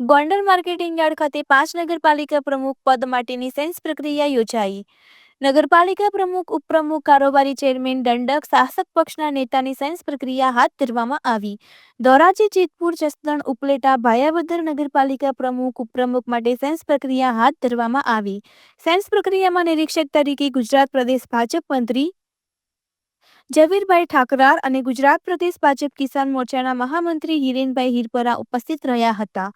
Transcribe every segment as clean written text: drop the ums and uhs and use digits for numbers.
Gondal marketing yard ખાતે 5 નગરપાલિકા પ્રમુખ પદ માટેની સેન્સ પ્રક્રિયા યોજાઈ. નગરપાલિકા પ્રમુખ, ઉપપ્રમુખ, કારોબારી ચેરમેન, દંડક, શાસક પક્ષના નેતાની સેન્સ પ્રક્રિયા હાથ ધરવામાં આવી. ધોરાજી, જેતપુર, જસદણ, ઉપલેટા, ભાયાવદર નગરપાલિકા પ્રમુખ, ઉપપ્રમુખ માટે સેન્સ પ્રક્રિયા હાથ ધરવામાં આવી. સેન્સ પ્રક્રિયામાં નિરીક્ષક તરીકે ગુજરાત પ્રદેશ ભાજપ મંત્રી ઝવેરભાઈ ઠાકરાર અને ગુજરાત પ્રદેશ ભાજપ કિસાન મોરચાના મહામંત્રી હિરેનભાઈ હિરપરા ઉપસ્થિત રહ્યા હતા.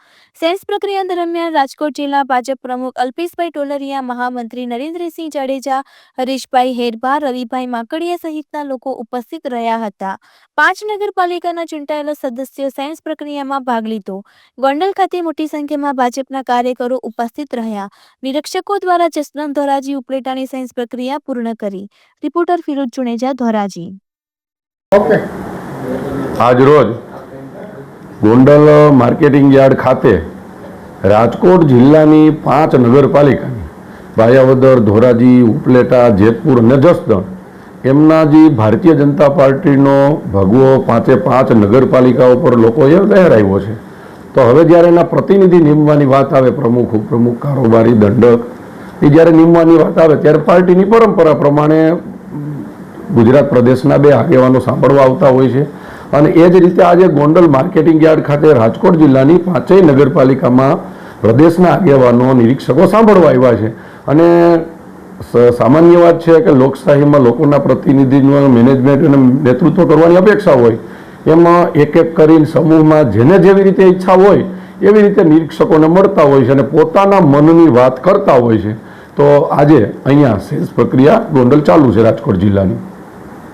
સેન્સ પ્રક્રિયા દરમિયાન રાજકોટ જિલ્લા ભાજપ પ્રમુખ અલ્પેશભાઈ ટોલરિયા, મહામંત્રી નરેન્દ્રસિંહ જાડેજા, હરીશભાઈ હેરબાર, રવિભાઈ માકડિયા સહિતના લોકો ઉપસ્થિત રહ્યા હતા. 5 નગરપાલિકાના ચૂંટાયેલા સદસ્યો સેન્સ પ્રક્રિયામાં ભાગ લીધો. ગોંડલ ખાતે મોટી સંખ્યામાં ભાજપના કાર્યકરો ઉપસ્થિત રહ્યા. નિરીક્ષકો દ્વારા જસદણ, ધોરાજી, ઉપલેટાની સેન્સ પ્રક્રિયા પૂર્ણ કરી. રિપોર્ટર ફિરોજ ચુનેજા, ધોરાજી. આજરોજ ગોંડલ માર્કેટિંગ યાર્ડ ખાતે રાજકોટ જિલ્લાની 5 નગરપાલિકાની ભાયાવદર, ધોરાજી, ઉપલેટા, જેતપુર અને જસદણ એમના જે ભારતીય જનતા પાર્ટીનો ભગવો 5 નગરપાલિકાઓ પર લોકોએ લહેરાવ્યો છે. તો હવે જ્યારે એના પ્રતિનિધિ નીમવાની વાત આવે, પ્રમુખ, ઉપપ્રમુખ, કારોબારી, દંડક, એ જ્યારે નીમવાની વાત આવે ત્યારે પાર્ટીની પરંપરા પ્રમાણે ગુજરાત પ્રદેશના 2 આગેવાનો સાંભળવા આવતા હોય છે. અને એ જ રીતે આજે ગોંડલ માર્કેટિંગ યાર્ડ ખાતે રાજકોટ જિલ્લાની 5 નગરપાલિકામાં પ્રદેશના આગેવાનો, નિરીક્ષકો સાંભળવા આવ્યા છે. અને સામાન્ય વાત છે કે લોકશાહીમાં લોકોના પ્રતિનિધિનું મેનેજમેન્ટ અને નેતૃત્વ કરવાની અપેક્ષા હોય. એમાં એક એક કરીને સમૂહમાં જેને જેવી રીતે ઈચ્છા હોય એવી રીતે નિરીક્ષકોને મળતા હોય છે અને પોતાના મનની વાત કરતા હોય છે. તો આજે અહીંયા સેન્સ પ્રક્રિયા ગોંડલ ચાલુ છે રાજકોટ જિલ્લાની.